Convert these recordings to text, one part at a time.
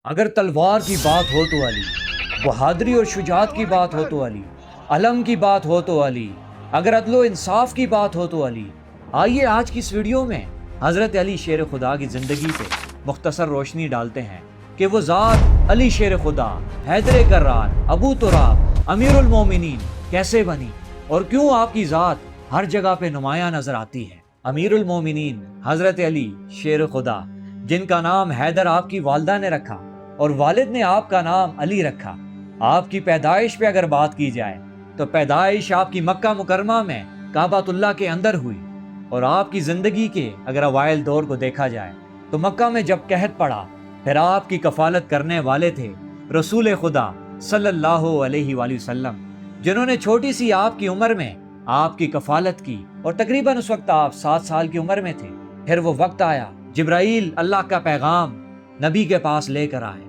اگر تلوار کی بات ہو تو علی، بہادری اور شجاعت کی بات ہو تو علی، علم کی بات ہو تو علی، اگر عدل و انصاف کی بات ہو تو علی۔ آئیے آج کی اس ویڈیو میں حضرت علی شیر خدا کی زندگی پہ مختصر روشنی ڈالتے ہیں کہ وہ ذات علی شیر خدا، حیدر کرار، ابو تراب، امیر المومنین کیسے بنی اور کیوں آپ کی ذات ہر جگہ پہ نمایاں نظر آتی ہے۔ امیر المومنین حضرت علی شیر خدا، جن کا نام حیدر آپ کی والدہ نے رکھا اور والد نے آپ کا نام علی رکھا۔ آپ کی پیدائش پہ اگر بات کی جائے تو پیدائش آپ کی مکہ مکرمہ میں کعبۃ اللہ کے اندر ہوئی، اور آپ کی زندگی کے اگر اوائل دور کو دیکھا جائے تو مکہ میں جب قحط پڑا، پھر آپ کی کفالت کرنے والے تھے رسول خدا صلی اللہ علیہ وآلہ وسلم، جنہوں نے چھوٹی سی آپ کی عمر میں آپ کی کفالت کی، اور تقریباً اس وقت آپ 7 سال کی عمر میں تھے۔ پھر وہ وقت آیا، جبرائیل اللہ کا پیغام نبی کے پاس لے کر آئے۔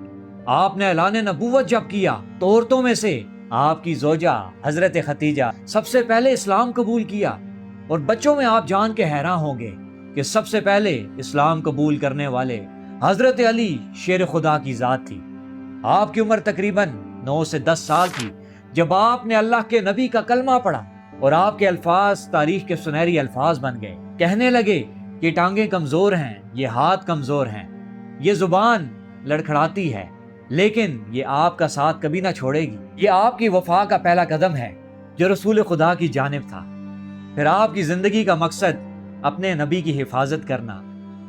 آپ نے اعلان نبوت جب کیا تو عورتوں میں سے آپ کی زوجہ حضرت ختیجہ سب سے پہلے اسلام قبول کیا، اور بچوں میں آپ جان کے حیران ہوں گے کہ سب سے پہلے اسلام قبول کرنے والے حضرت علی شیر خدا کی ذات تھی۔ آپ کی عمر تقریباً 9 سے 10 سال تھی جب آپ نے اللہ کے نبی کا کلمہ پڑھا، اور آپ کے الفاظ تاریخ کے سنہری الفاظ بن گئے۔ کہنے لگے یہ ٹانگیں کمزور ہیں، یہ ہاتھ کمزور ہیں، یہ زبان لڑکھڑاتی ہے، لیکن یہ آپ کا ساتھ کبھی نہ چھوڑے گی۔ یہ آپ کی وفا کا پہلا قدم ہے جو رسول خدا کی جانب تھا۔ پھر آپ کی زندگی کا مقصد اپنے نبی کی حفاظت کرنا،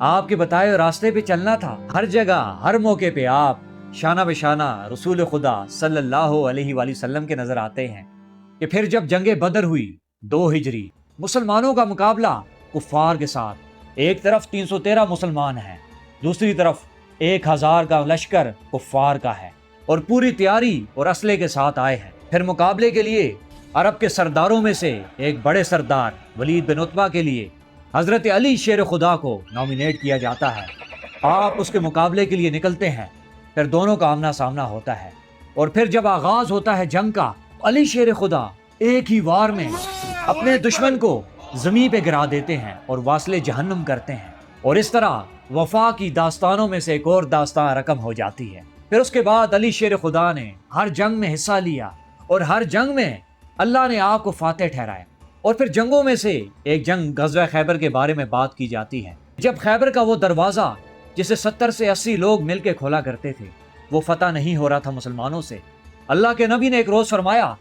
آپ کے بتائے ہوئے راستے پہ چلنا تھا۔ ہر جگہ ہر موقع پہ آپ شانہ بشانہ رسول خدا صلی اللہ علیہ وآلہ وسلم کے نظر آتے ہیں کہ پھر جب جنگ بدر ہوئی 2 ہجری، مسلمانوں کا مقابلہ کفار کے ساتھ، ایک طرف 313 مسلمان ہیں، دوسری طرف 1000 کا لشکر کفار کا ہے، اور پوری تیاری اور اسلحے کے ساتھ آئے ہیں۔ پھر مقابلے کے لیے عرب کے سرداروں میں سے ایک بڑے سردار ولید بن عتبہ کے لیے حضرت علی شیر خدا کو نامینیٹ کیا جاتا ہے۔ آپ اس کے مقابلے کے لیے نکلتے ہیں، پھر دونوں کا آمنا سامنا ہوتا ہے، اور پھر جب آغاز ہوتا ہے جنگ کا، علی شیر خدا ایک ہی وار میں اپنے دشمن کو زمین پہ گرا دیتے ہیں اور واصل جہنم کرتے ہیں، اور اس طرح وفا کی داستانوں میں سے ایک اور داستان رقم ہو جاتی ہے۔ پھر اس کے بعد علی شیر خدا نے ہر جنگ میں حصہ لیا، اور ہر جنگ میں اللہ نے آپ کو فاتح ٹھہرایا۔ اور پھر جنگوں میں سے ایک جنگ غزوہ خیبر کے بارے میں بات کی جاتی ہے، جب خیبر کا وہ دروازہ جسے 70 سے 80 لوگ مل کے کھولا کرتے تھے، وہ فتح نہیں ہو رہا تھا مسلمانوں سے۔ اللہ کے نبی نے ایک روز فرمایا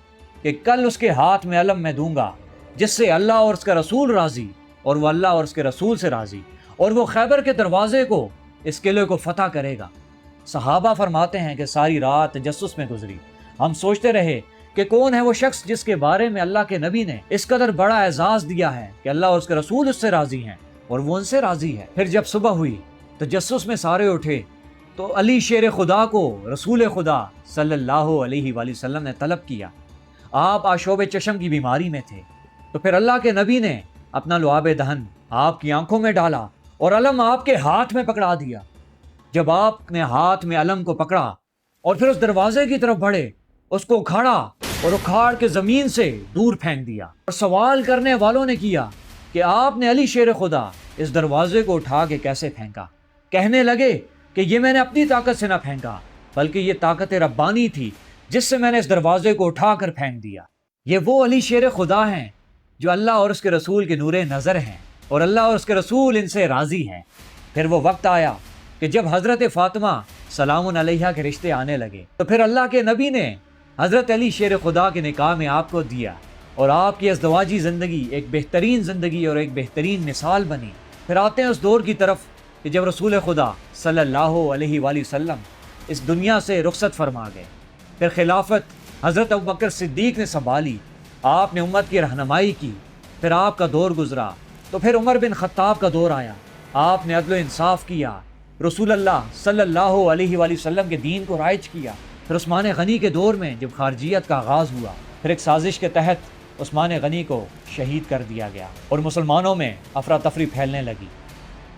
کہ کل اس کے ہاتھ میں علم میں دوں گا جس سے اللہ اور اس کا رسول راضی، اور وہ اللہ اور اس کے رسول سے راضی، اور وہ خیبر کے دروازے کو، اس قلعے کو فتح کرے گا۔ صحابہ فرماتے ہیں کہ ساری رات تجسس میں گزری، ہم سوچتے رہے کہ کون ہے وہ شخص جس کے بارے میں اللہ کے نبی نے اس قدر بڑا اعزاز دیا ہے کہ اللہ اور اس کے رسول اس سے راضی ہیں اور وہ ان سے راضی ہے۔ پھر جب صبح ہوئی، تجسس میں سارے اٹھے تو علی شیر خدا کو رسول خدا صلی اللہ علیہ وآلہ وسلم نے طلب کیا۔ آپ آشوب چشم کی بیماری میں تھے، تو پھر اللہ کے نبی نے اپنا لعاب دہن آپ کی آنکھوں میں ڈالا اور علم آپ کے ہاتھ میں پکڑا دیا۔ جب آپ نے ہاتھ میں علم کو پکڑا اور پھر اس دروازے کی طرف بڑھے، اس کو اکھاڑا اور اکھاڑ کے زمین سے دور پھینک دیا، اور سوال کرنے والوں نے کیا کہ آپ نے علی شیر خدا اس دروازے کو اٹھا کے کیسے پھینکا؟ کہنے لگے کہ یہ میں نے اپنی طاقت سے نہ پھینکا، بلکہ یہ طاقت ربانی تھی جس سے میں نے اس دروازے کو اٹھا کر پھینک دیا۔ یہ وہ علی شیر خدا ہیں جو اللہ اور اس کے رسول کے نور نظر ہیں، اور اللہ اور اس کے رسول ان سے راضی ہیں۔ پھر وہ وقت آیا کہ جب حضرت فاطمہ سلام علیہا کے رشتے آنے لگے، تو پھر اللہ کے نبی نے حضرت علی شیر خدا کے نکاح میں آپ کو دیا، اور آپ کی ازدواجی زندگی ایک بہترین زندگی اور ایک بہترین مثال بنی۔ پھر آتے ہیں اس دور کی طرف کہ جب رسول خدا صلی اللہ علیہ وآلہ وسلم اس دنیا سے رخصت فرما گئے، پھر خلافت حضرت ابوبکر صدیق نے سنبھالی، آپ نے امت کی رہنمائی کی۔ پھر آپ کا دور گزرا تو پھر عمر بن خطاب کا دور آیا، آپ نے عدل و انصاف کیا، رسول اللہ صلی اللہ علیہ وآلہ وسلم کے دین کو رائج کیا۔ پھر عثمان غنی کے دور میں جب خارجیت کا آغاز ہوا، پھر ایک سازش کے تحت عثمان غنی کو شہید کر دیا گیا، اور مسلمانوں میں افراتفری پھیلنے لگی۔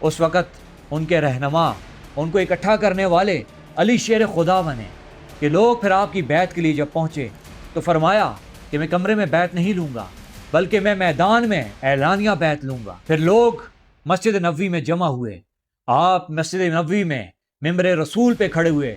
اس وقت ان کے رہنما، ان کو اکٹھا کرنے والے علی شیر خدا بنے کہ لوگ پھر آپ کی بیعت کے لیے جب پہنچے تو فرمایا کہ میں کمرے میں بیعت نہیں لوں گا، بلکہ میں میدان میں اعلانیہ بیعت لوں گا۔ پھر لوگ مسجد نبوی میں جمع ہوئے، آپ مسجد نبوی میں ممبر رسول پہ کھڑے ہوئے